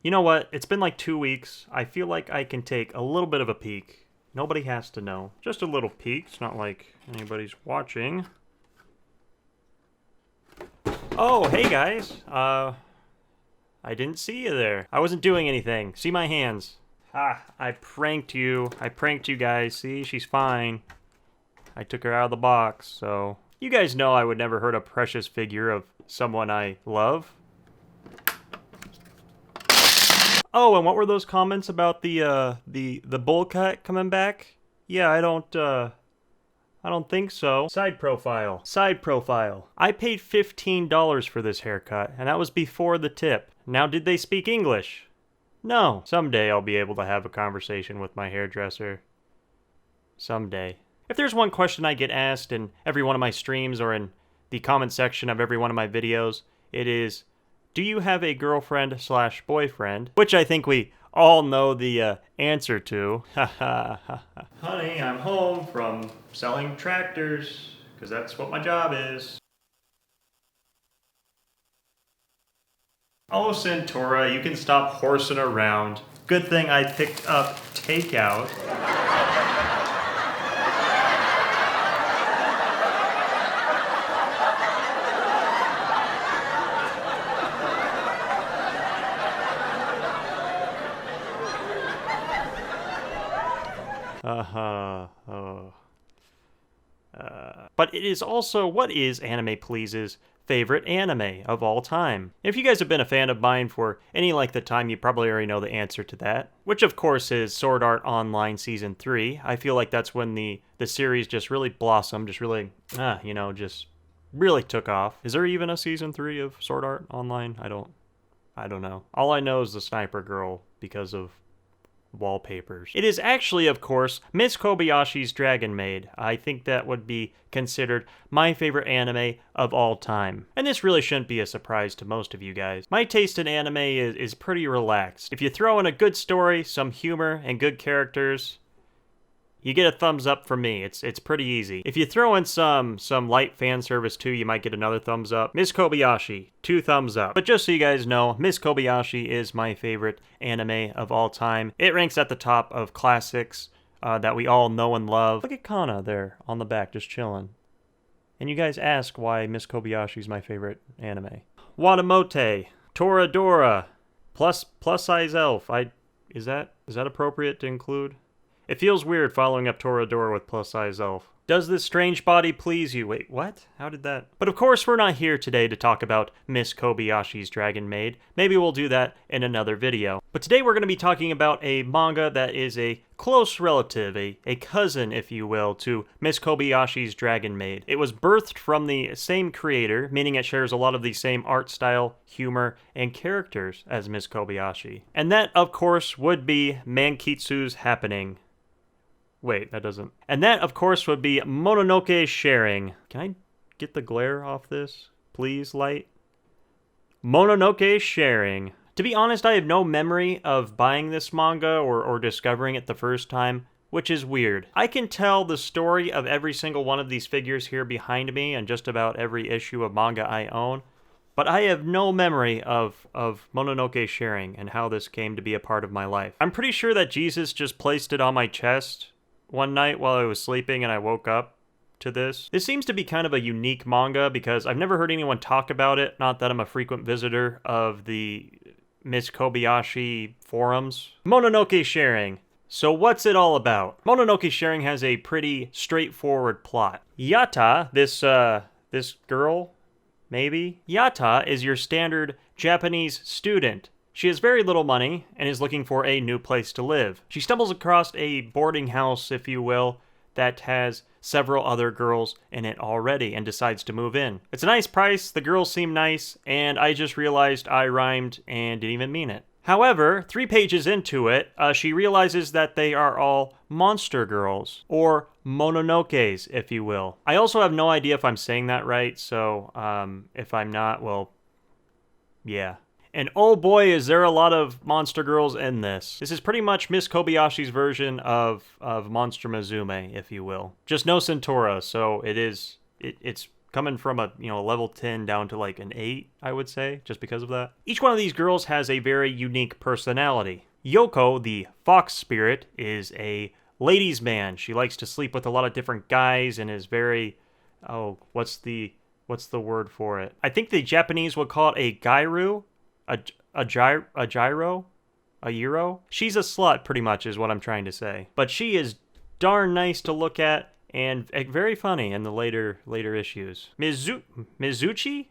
You know what? It's been like 2 weeks. I feel like I can take a little bit of a peek. Nobody has to know. Just a little peek. It's not like anybody's watching. Oh, hey guys. I didn't see you there. I wasn't doing anything. See my hands. Ha, I pranked you. I pranked you guys. See, she's fine. I took her out of the box, so... You guys know I would never hurt a precious figure of someone I love. Oh, and what were those comments about the bowl cut coming back? Yeah, I don't think so. Side profile. Side profile. I paid $15 for this haircut, and that was before the tip. Now, did they speak English? No. Someday I'll be able to have a conversation with my hairdresser. Someday. If there's one question I get asked in every one of my streams or in the comment section of every one of my videos, it is, do you have a girlfriend/boyfriend? Which I think we all know the answer to. Honey, I'm home from selling tractors, because that's what my job is. Oh, Centaura, you can stop horsing around. Good thing I picked up takeout. But it is also what is Anime Please's favorite anime of all time. If you guys have been a fan of mine for any length of time, you probably already know the answer to that. Which of course is Sword Art Online Season 3. I feel like that's when the series just really blossomed, just really, just really took off. Is there even a Season 3 of Sword Art Online? I don't know. All I know is the Sniper Girl because of wallpapers. It is actually, of course, Miss Kobayashi's Dragon Maid. I think that would be considered my favorite anime of all time. And this really shouldn't be a surprise to most of you guys. My taste in anime is pretty relaxed. If you throw in a good story, some humor, and good characters, you get a thumbs up from me. It's pretty easy. If you throw in some light fan service too, you might get another thumbs up. Miss Kobayashi, 2 thumbs up. But just so you guys know, Miss Kobayashi is my favorite anime of all time. It ranks at the top of classics that we all know and love. Look at Kana there on the back, just chilling. And you guys ask why Miss Kobayashi is my favorite anime. Watamote, Toradora, plus size elf. Is that appropriate to include? It feels weird following up Toradora with plus-size elf. Does this strange body please you? Wait, what? How did that? But of course, we're not here today to talk about Miss Kobayashi's Dragon Maid. Maybe we'll do that in another video. But today we're going to be talking about a manga that is a close relative, a cousin, if you will, to Miss Kobayashi's Dragon Maid. It was birthed from the same creator, meaning it shares a lot of the same art style, humor, and characters as Miss Kobayashi. And that, of course, would be Mankitsu's Happening. Wait, that doesn't... And that, of course, would be Mononoke Sharing. Can I get the glare off this? Please, light? Mononoke Sharing. To be honest, I have no memory of buying this manga or discovering it the first time, which is weird. I can tell the story of every single one of these figures here behind me and just about every issue of manga I own, but I have no memory of Mononoke Sharing and how this came to be a part of my life. I'm pretty sure that Jesus just placed it on my chest one night while I was sleeping and I woke up to this. This seems to be kind of a unique manga because I've never heard anyone talk about it. Not that I'm a frequent visitor of the Miss Kobayashi forums. Mononoke Sharing. So what's it all about? Mononoke Sharing has a pretty straightforward plot. Yata, this girl, maybe? Yata is your standard Japanese student. She has very little money and is looking for a new place to live. She stumbles across a boarding house, if you will, that has several other girls in it already and decides to move in. It's a nice price, the girls seem nice, and I just realized I rhymed and didn't even mean it. However, 3 pages into it, she realizes that they are all monster girls, or mononokes, if you will. I also have no idea if I'm saying that right, so if I'm not, well, yeah. And oh boy, is there a lot of monster girls in this. This is pretty much Miss Kobayashi's version of Monster Musume, if you will. Just no Centaura, so it's coming from a, a level 10 down to like an 8, I would say, just because of that. Each one of these girls has a very unique personality. Yoko, the fox spirit, is a ladies' man. She likes to sleep with a lot of different guys and is very, what's the word for it? I think the Japanese would call it a gairu, a gyro, a euro. She's a slut, pretty much, is what I'm trying to say. But she is darn nice to look at and very funny in the later issues. Mizuchi?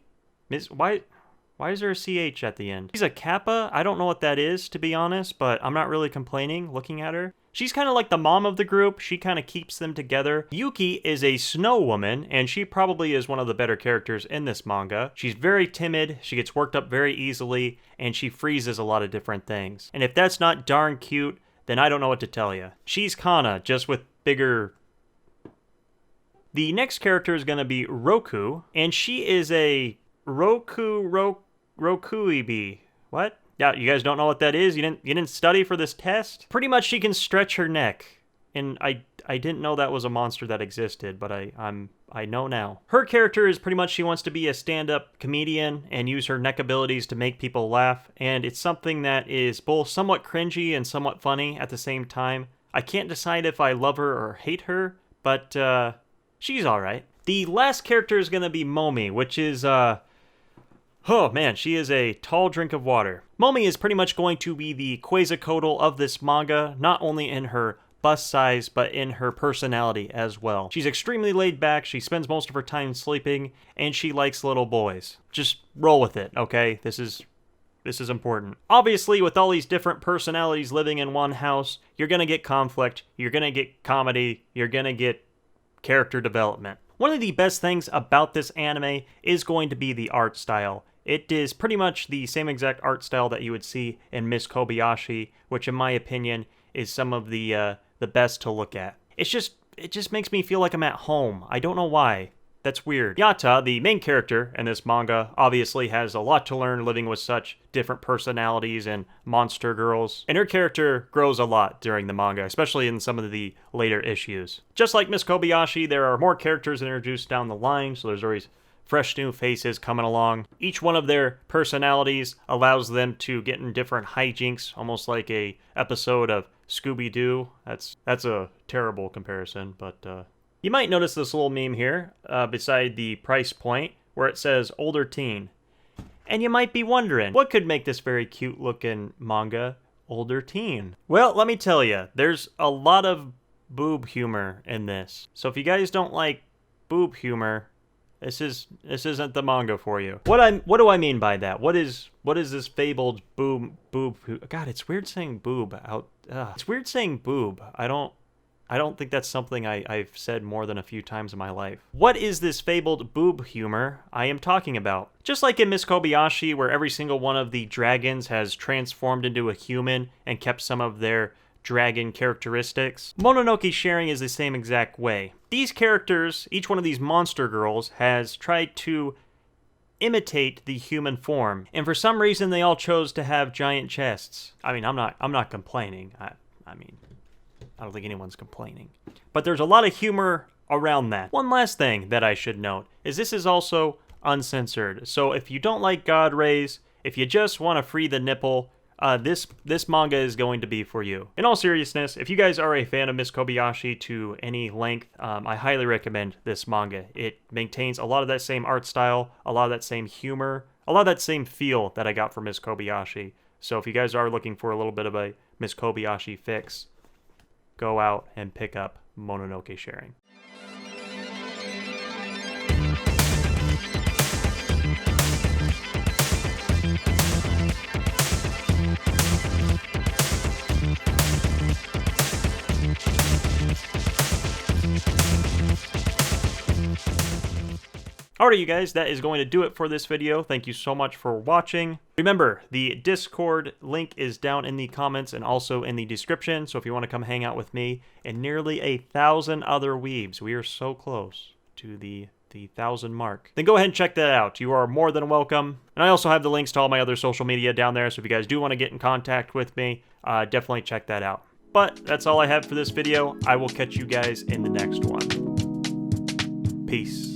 Why is there a CH at the end? She's a kappa. I don't know what that is, to be honest, but I'm not really complaining looking at her. She's kind of like the mom of the group. She kind of keeps them together. Yuki is a snow woman, and she probably is one of the better characters in this manga. She's very timid, she gets worked up very easily, and she freezes a lot of different things. And if that's not darn cute, then I don't know what to tell you. She's Kana, just with bigger... The next character is going to be Roku, and she is a Rokuibi. What? Yeah, you guys don't know what that is? You didn't study for this test? Pretty much she can stretch her neck. And I didn't know that was a monster that existed, but I know now. Her character is pretty much she wants to be a stand-up comedian and use her neck abilities to make people laugh, and it's something that is both somewhat cringy and somewhat funny at the same time. I can't decide if I love her or hate her, but she's alright. The last character is gonna be Momi, which is oh man, she is a tall drink of water. Momi is pretty much going to be the Quetzalcoatl of this manga, not only in her bust size, but in her personality as well. She's extremely laid back, she spends most of her time sleeping, and she likes little boys. Just roll with it, okay? This is important. Obviously, with all these different personalities living in one house, you're gonna get conflict, you're gonna get comedy, you're gonna get character development. One of the best things about this anime is going to be the art style. It is pretty much the same exact art style that you would see in Miss Kobayashi, which in my opinion is some of the best to look at. It just makes me feel like I'm at home. I don't know why. That's weird. Yata, the main character in this manga, obviously has a lot to learn living with such different personalities and monster girls. And her character grows a lot during the manga, especially in some of the later issues. Just like Miss Kobayashi, there are more characters introduced down the line, so there's always fresh new faces coming along. Each one of their personalities allows them to get in different hijinks, almost like a episode of Scooby-Doo. That's a terrible comparison, but you might notice this little meme here beside the price point where it says older teen. And you might be wondering, what could make this very cute looking manga older teen? Well, let me tell you, there's a lot of boob humor in this. So if you guys don't like boob humor, this isn't the manga for you. What do I mean by that? What is this fabled boob? God, it's weird saying boob out. It's weird saying boob. I don't think that's something I've said more than a few times in my life. What is this fabled boob humor I am talking about? Just like in Miss Kobayashi, where every single one of the dragons has transformed into a human and kept some of their dragon characteristics, Mononoke Sharing is the same exact way. These characters, each one of these monster girls, has tried to imitate the human form, and for some reason they all chose to have giant chests. I mean, I'm not complaining. I mean, I don't think anyone's complaining. But there's a lot of humor around that. One last thing that I should note is this is also uncensored. So if you don't like God rays, if you just want to free the nipple, this manga is going to be for you. In all seriousness, if you guys are a fan of Miss Kobayashi to any length, I highly recommend this manga. It maintains a lot of that same art style, a lot of that same humor, a lot of that same feel that I got from Miss Kobayashi. So if you guys are looking for a little bit of a Miss Kobayashi fix, go out and pick up Mononoke Sharing. Alright you guys, that is going to do it for this video. Thank you so much for watching. Remember, the Discord link is down in the comments and also in the description, so if you want to come hang out with me and nearly 1,000 other weebs, we are so close to the 1,000 mark, then go ahead and check that out. You are more than welcome. And I also have the links to all my other social media down there, so if you guys do want to get in contact with me, definitely check that out. But that's all I have for this video. I will catch you guys in the next one. Peace.